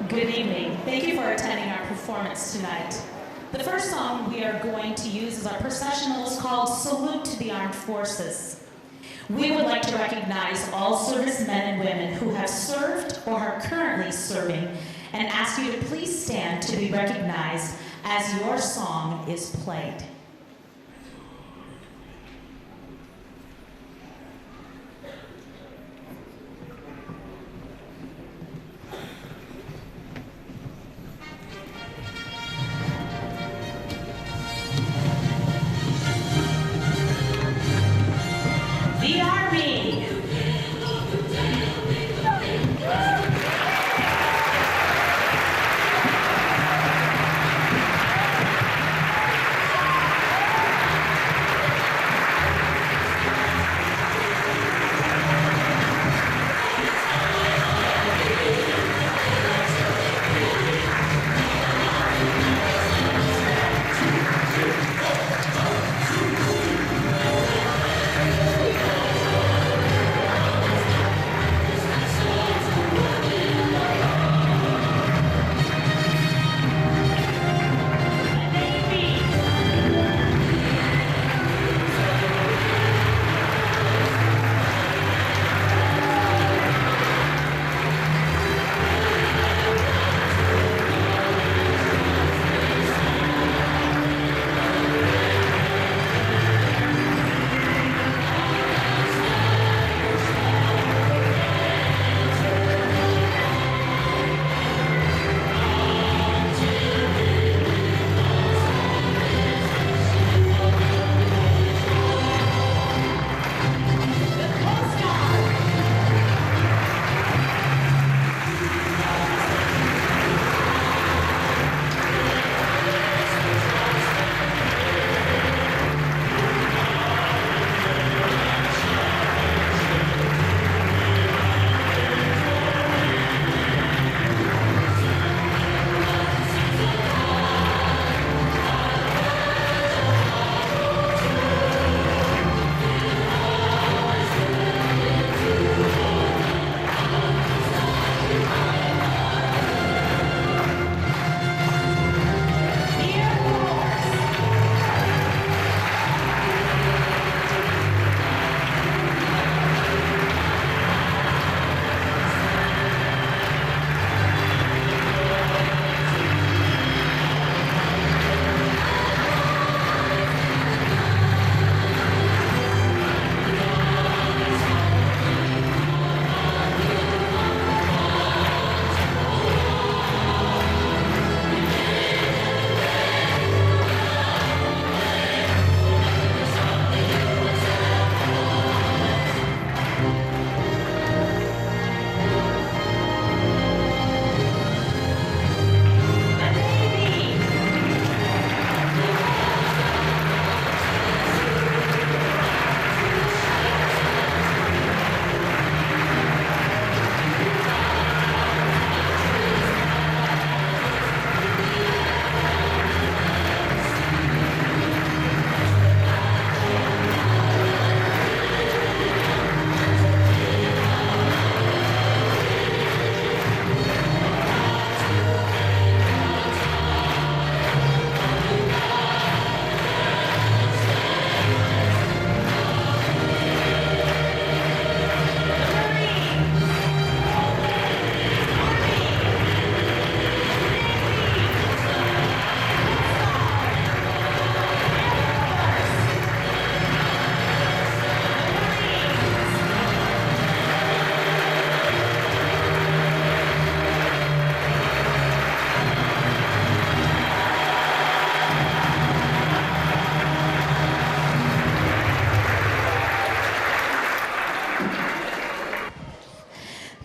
Good evening. Thank you for attending our performance tonight. The first song we are going to use as our processional is called Salute to the Armed Forces. We would like to recognize all servicemen and women who have served or are currently serving and ask you to please stand to be recognized as your song is played. The Army.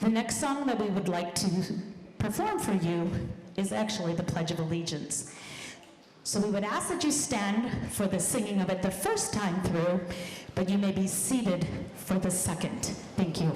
The next song that we would like to perform for you is actually the Pledge of Allegiance. So we would ask that you stand for the singing of it the first time through, but you may be seated for the second. Thank you.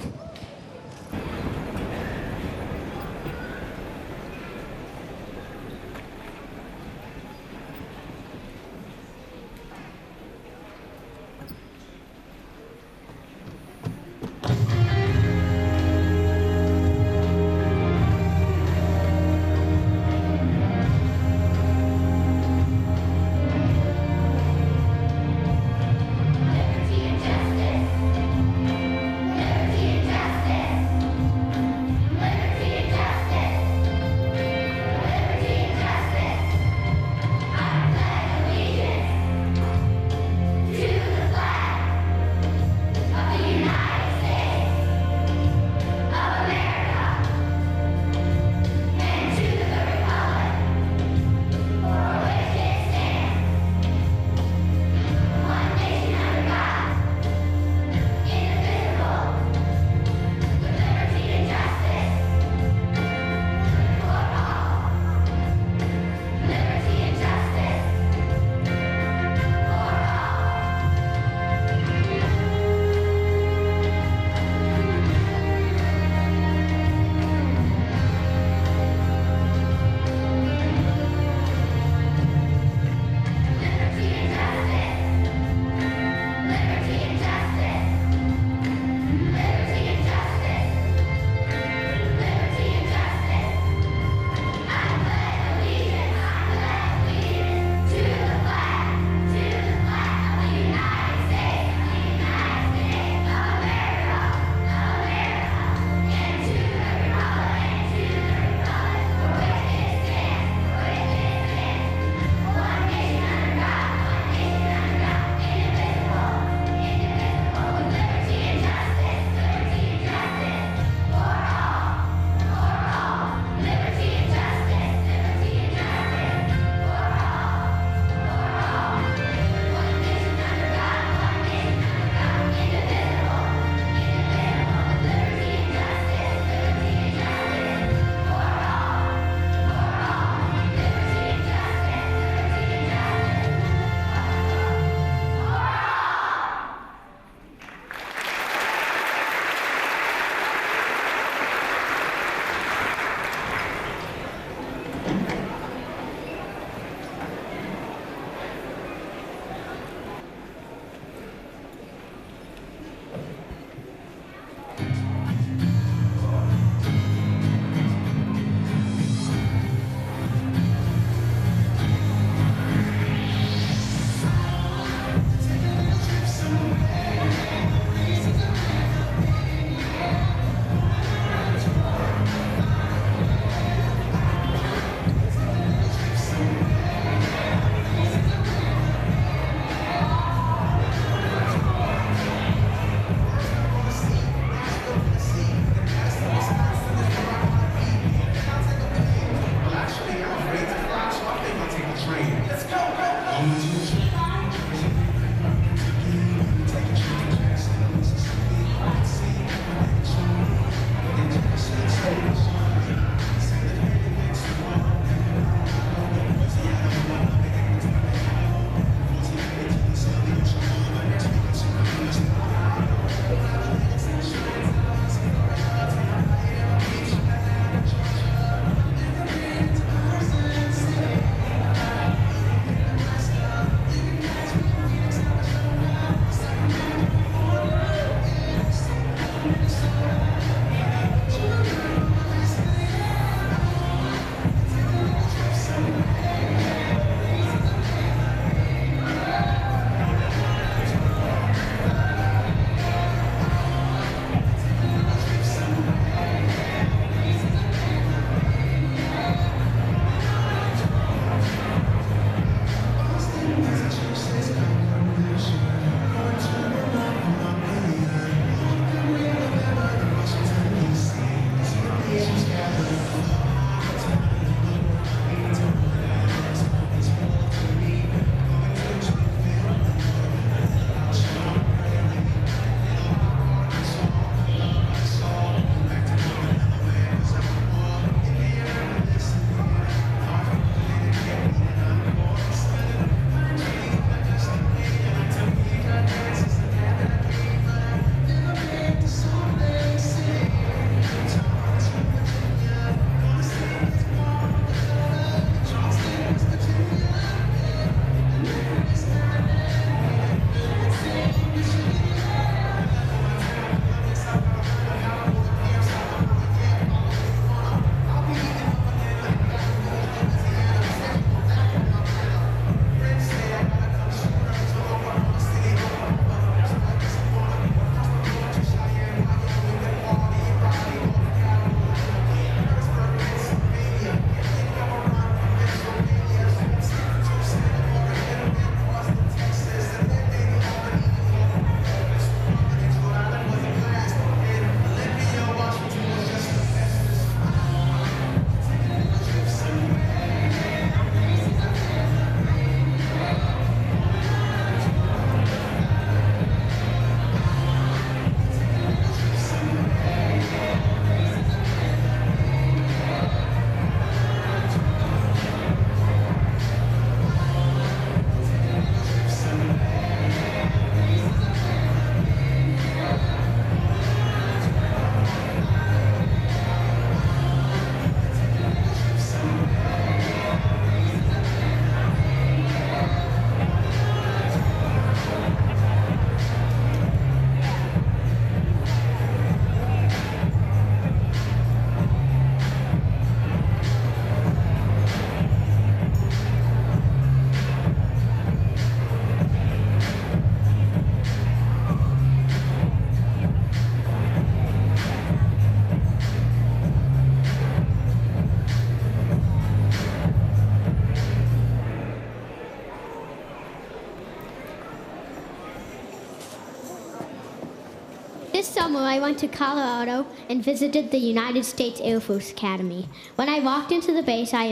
summer, I went to Colorado and visited the United States Air Force Academy. When I walked into the base, I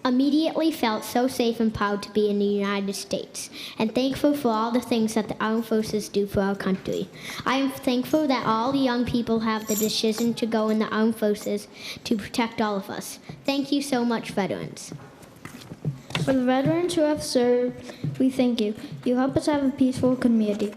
immediately felt so safe and proud to be in the United States, and thankful for all the things that the armed forces do for our country. I am thankful that all the young people have the decision to go in the armed forces to protect all of us. Thank you so much, veterans. For the veterans who have served, we thank you. You help us have a peaceful community.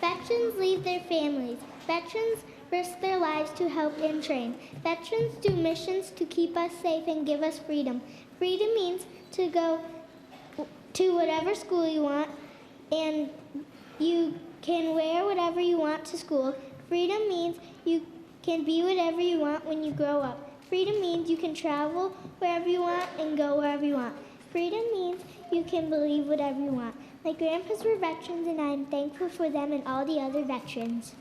Veterans leave their families. Veterans risk their lives to help and train. Veterans do missions to keep us safe and give us freedom. Freedom means to go to whatever school you want, and you can wear whatever you want to school. Freedom means you can be whatever you want when you grow up. Freedom means you can travel wherever you want and go wherever you want. Freedom means you can believe whatever you want. My grandpas were veterans, and I am thankful for them and all the other veterans.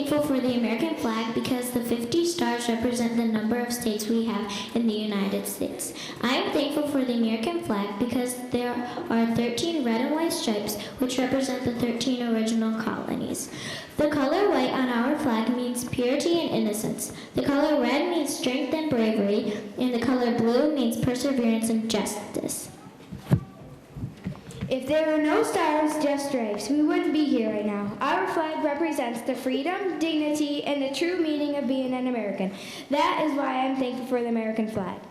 thankful for the American flag because the 50 stars represent the number of states we have in the United States. I am thankful for the American flag because there are 13 red and white stripes which represent the 13 original colonies. The color white on our flag means purity and innocence. The color red means strength and bravery, and the color blue means perseverance and justice. If there were no stars, just stripes, we wouldn't be here right now. Our flag represents the freedom, dignity, and the true meaning of being an American. That is why I'm thankful for the American flag.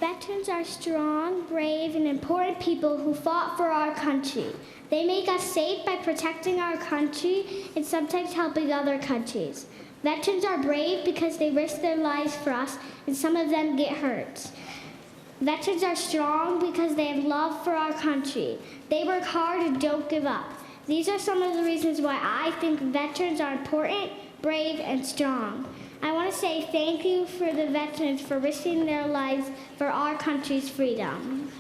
Veterans are strong, brave, and important people who fought for our country. They make us safe by protecting our country and sometimes helping other countries. Veterans are brave because they risk their lives for us, and some of them get hurt. Veterans are strong because they have love for our country. They work hard and don't give up. These are some of the reasons why I think veterans are important, brave, and strong. I want to say thank you for the veterans for risking their lives for our country's freedom.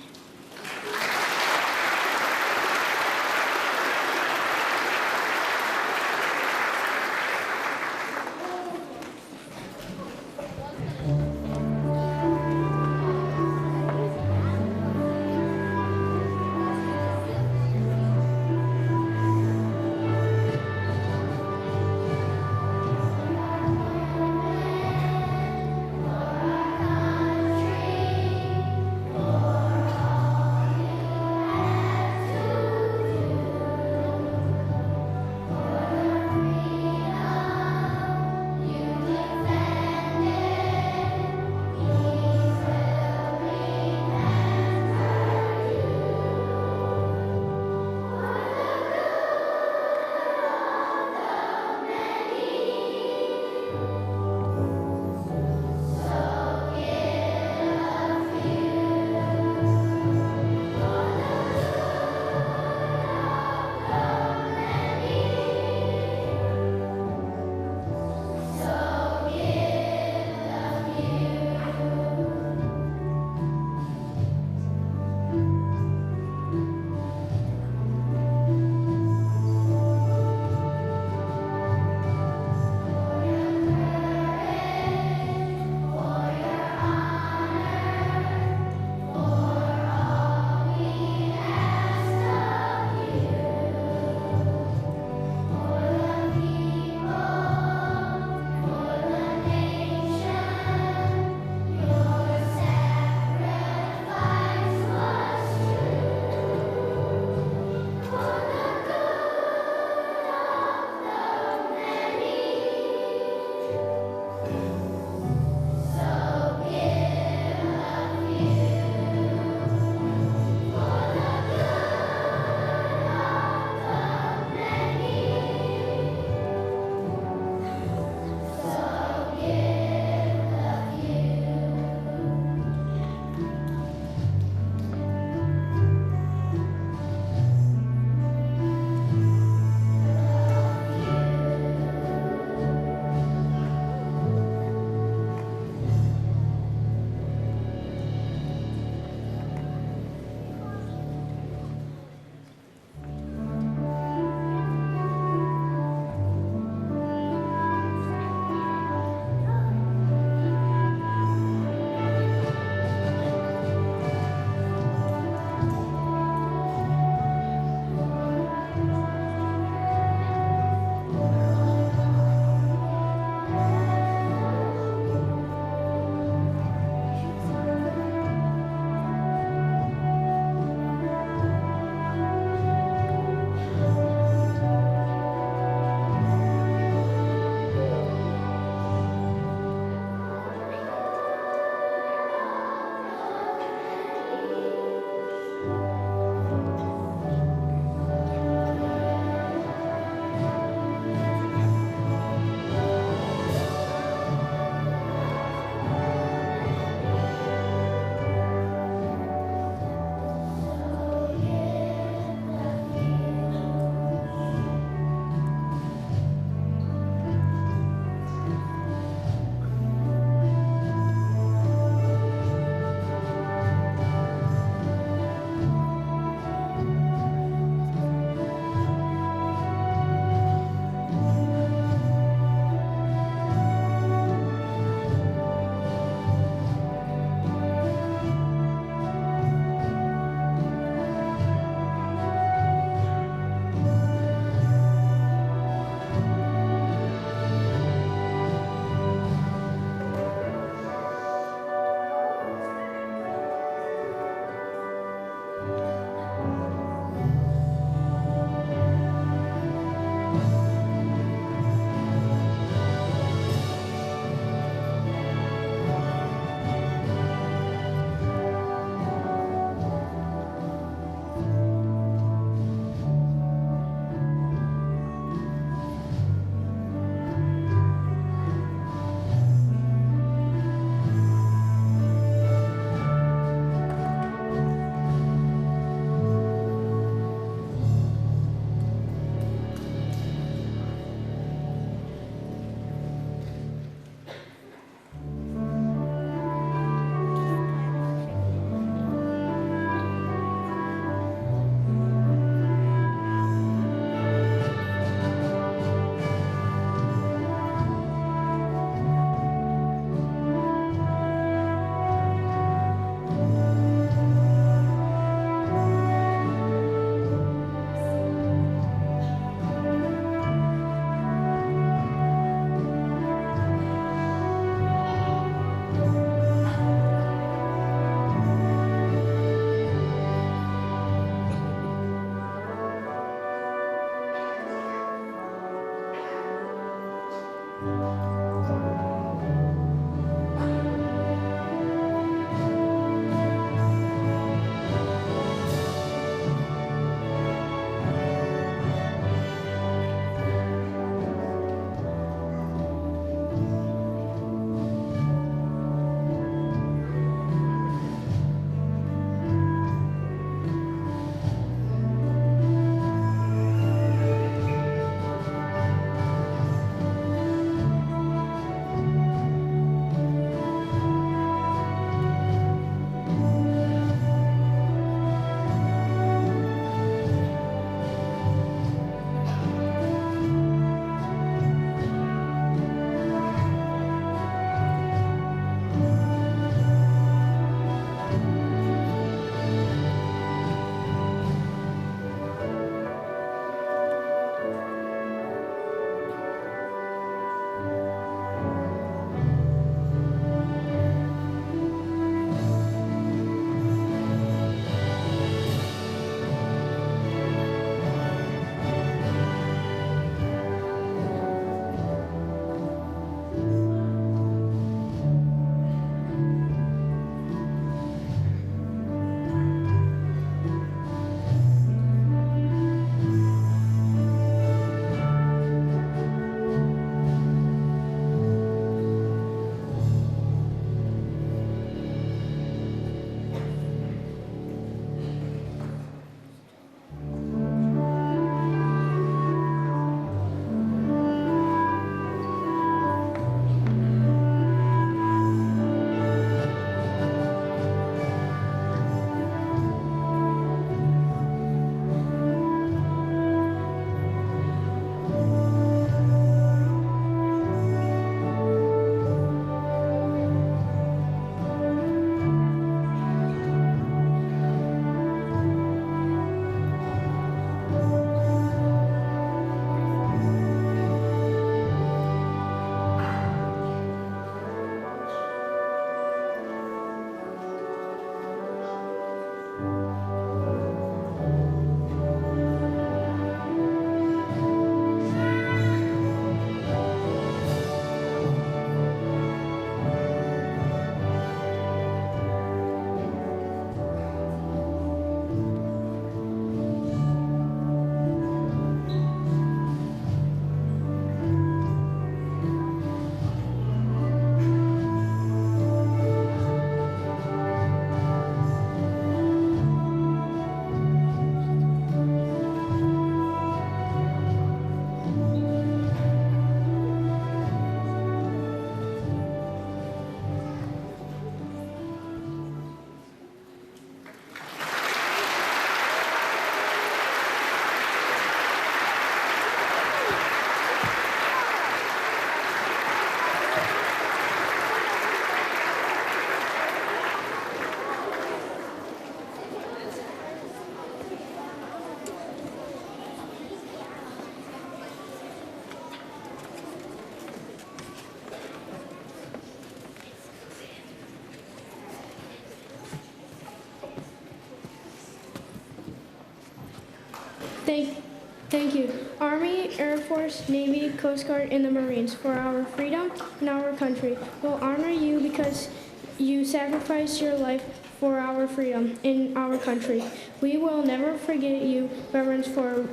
Thank you, Army, Air Force, Navy, Coast Guard, and the Marines for our freedom and our country. We'll honor you because you sacrificed your life for our freedom in our country. We will never forget you, veterans, for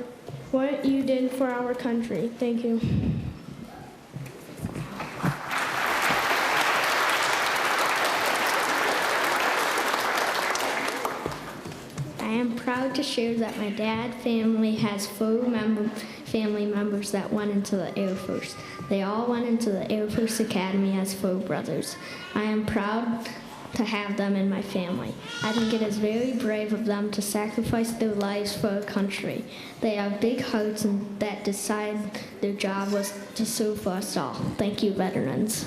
what you did for our country. Thank you. I am proud to share that my dad family has family members that went into the Air Force. They all went into the Air Force Academy as four brothers. I am proud to have them in my family. I think it is very brave of them to sacrifice their lives for a country. They have big hearts and that decide their job was to serve us all. Thank you, veterans.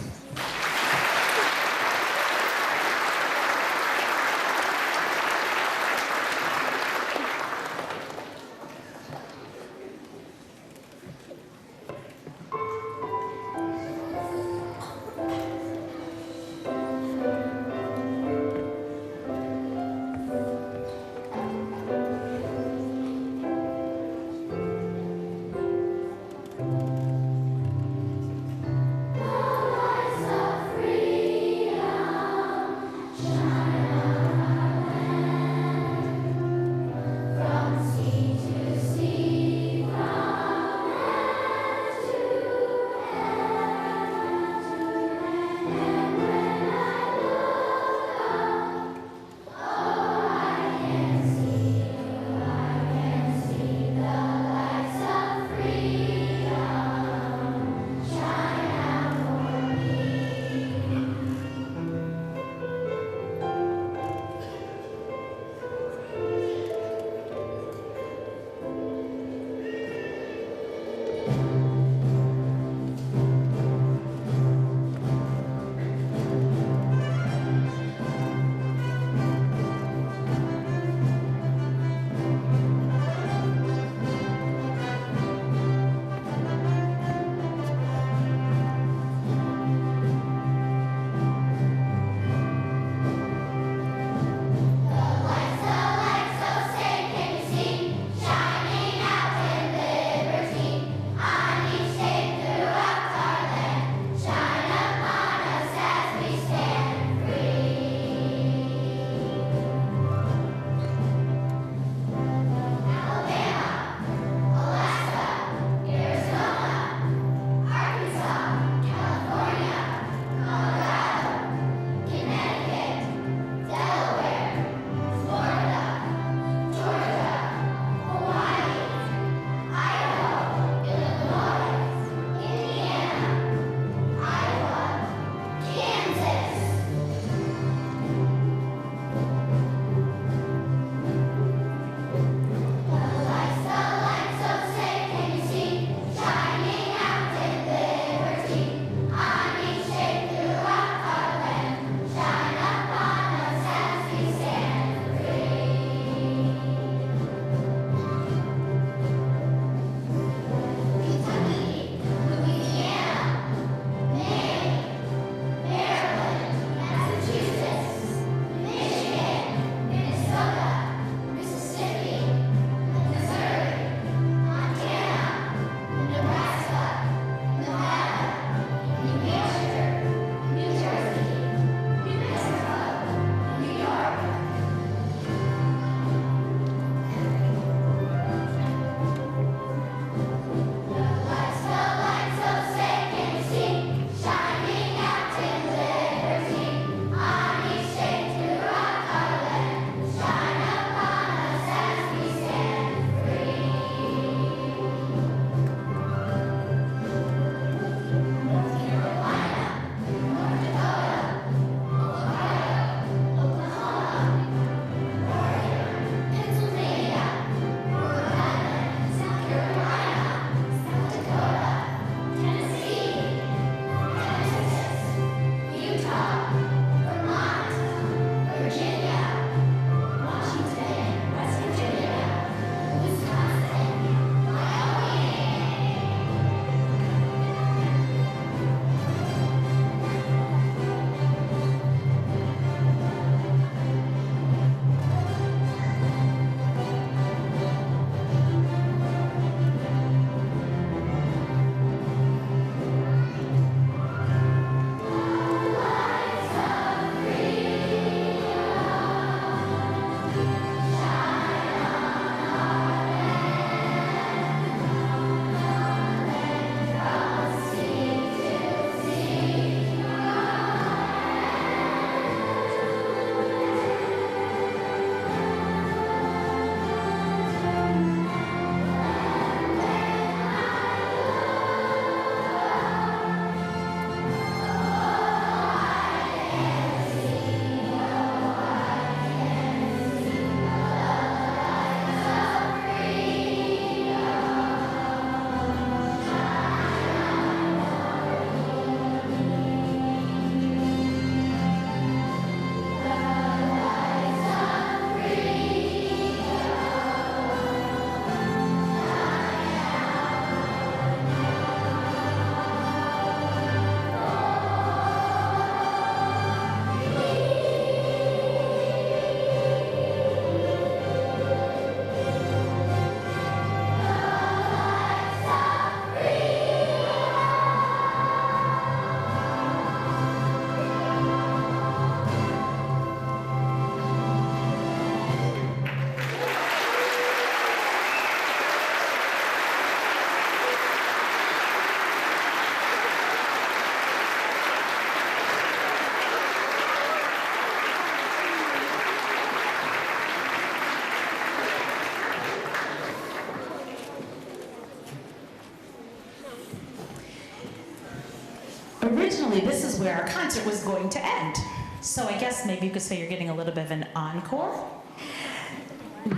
originally this is where our concert was going to end. So I guess maybe you could say you're getting a little bit of an encore.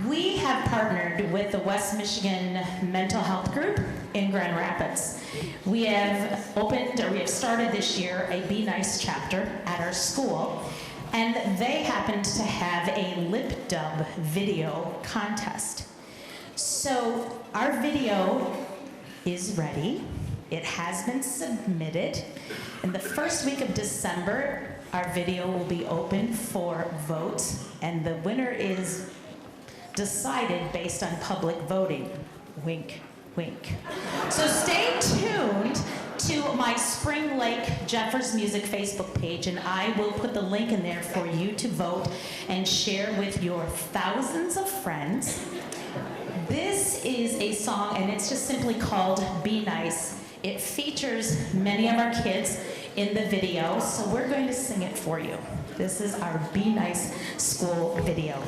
We have partnered with the West Michigan Mental Health Group in Grand Rapids. We have started this year a Be Nice chapter at our school, and they happened to have a lip dub video contest. So our video is ready. It has been submitted. In the first week of December, our video will be open for votes, and the winner is decided based on public voting. Wink, wink. So stay tuned to my Spring Lake Jeffers Music Facebook page, and I will put the link in there for you to vote and share with your thousands of friends. This is a song, and it's just simply called Be Nice. It features many of our kids in the video, so we're going to sing it for you. This is our Be Nice school video.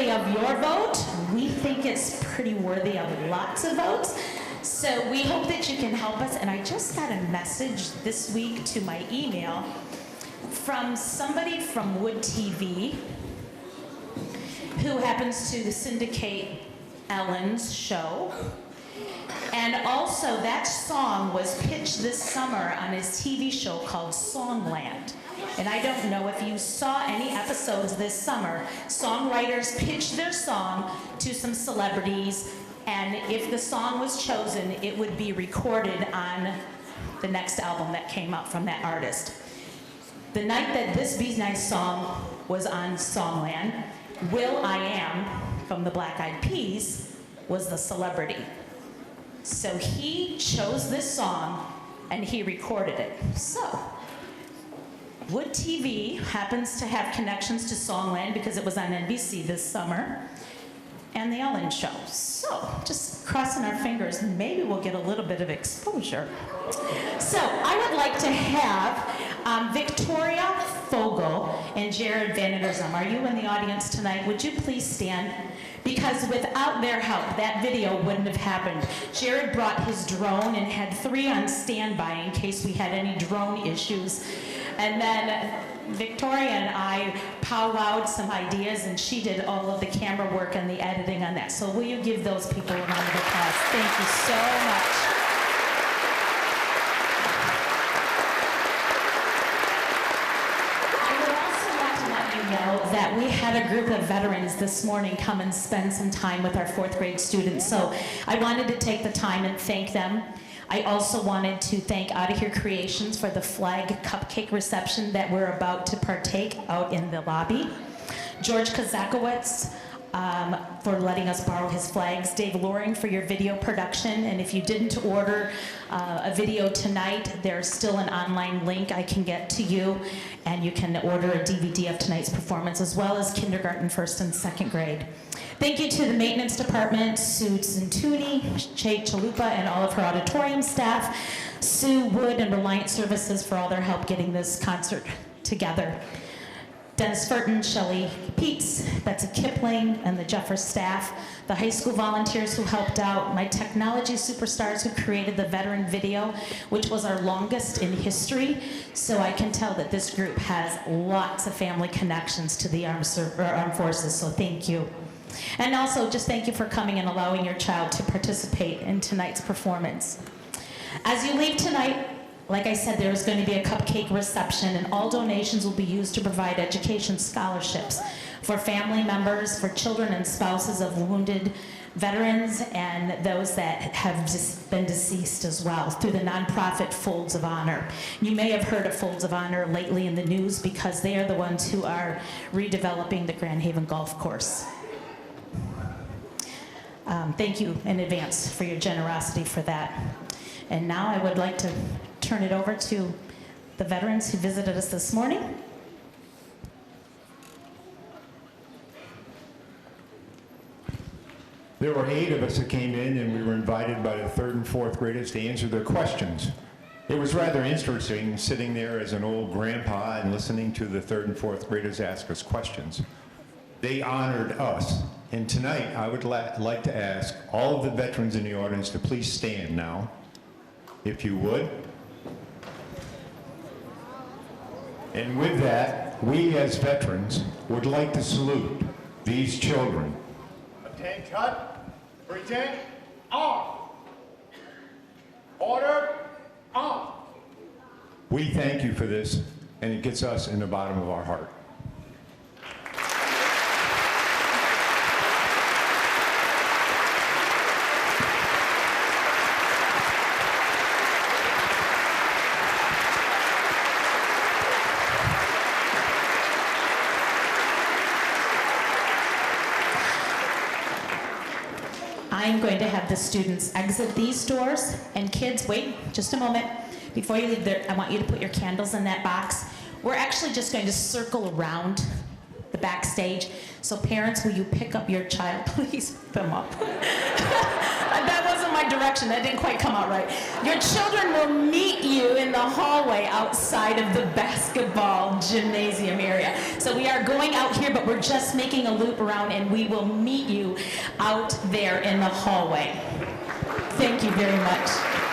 Of your vote. We think it's pretty worthy of lots of votes. So we hope that you can help us. And I just got a message this week to my email from somebody from Wood TV who happens to syndicate Ellen's show. And also that song was pitched this summer on his TV show called Songland. And I don't know if you saw any episodes this summer. Songwriters pitched their song to some celebrities, and if the song was chosen, it would be recorded on the next album that came out from that artist. The night that this Be Nice song was on Songland, will.i.am from the Black Eyed Peas was the celebrity. So he chose this song and he recorded it. So Wood TV happens to have connections to Songland because it was on NBC this summer, and The Ellen Show. So just crossing our fingers, maybe we'll get a little bit of exposure. So I would like to have Victoria Fogel and Jared Van Edersum. Are you in the audience tonight? Would you please stand? Because without their help, that video wouldn't have happened. Jared brought his drone and had 3 on standby in case we had any drone issues. And then Victoria and I powwowed some ideas, and she did all of the camera work and the editing on that. So will you give those people a round of applause? Thank you so much. That we had a group of veterans this morning come and spend some time with our 4th grade students. So I wanted to take the time and thank them. I also wanted to thank Out of Here Creations for the flag cupcake reception that we're about to partake out in the lobby. George Kazakowicz for letting us borrow his flags. Dave Loring for your video production. And if you didn't order a video tonight, there's still an online link I can get to you, and you can order a DVD of tonight's performance, as well as kindergarten, 1st and 2nd grade. Thank you to the maintenance department, Sue Centuni, Che Chalupa, and all of her auditorium staff, Sue Wood and Reliant Services for all their help getting this concert together. Dennis Furton, Shelley Peets, Betsy Kipling, and the Jeffers staff, the high school volunteers who helped out, my technology superstars who created the veteran video, which was our longest in history. So I can tell that this group has lots of family connections to the armed forces, so thank you. And also, just thank you for coming and allowing your child to participate in tonight's performance. As you leave tonight, like I said, there's going to be a cupcake reception, and all donations will be used to provide education scholarships for family members, for children and spouses of wounded veterans, and those that have been deceased as well, through the nonprofit Folds of Honor. You may have heard of Folds of Honor lately in the news because they are the ones who are redeveloping the Grand Haven Golf Course. Thank you in advance for your generosity for that. And now I would like to turn it over to the veterans who visited us this morning. There were 8 of us that came in, and we were invited by the 3rd and 4th graders to answer their questions. It was rather interesting sitting there as an old grandpa and listening to the 3rd and 4th graders ask us questions. They honored us. And tonight, I would like to ask all of the veterans in the audience to please stand now, if you would. And with that, we as veterans would like to salute these children. Attention, present, arm. Order, arm. We thank you for this, and it gets us in the bottom of our heart. I'm going to have the students exit these doors, and kids, wait just a moment. Before you leave there, I want you to put your candles in that box. We're actually just going to circle around the backstage. So parents, will you pick up your child? Please pick them up. That wasn't my direction. That didn't quite come out right. Your children will meet you in the hallway outside of the basketball gymnasium area. So we are going out here, but we're just making a loop around, and we will meet you out there in the hallway. Thank you very much.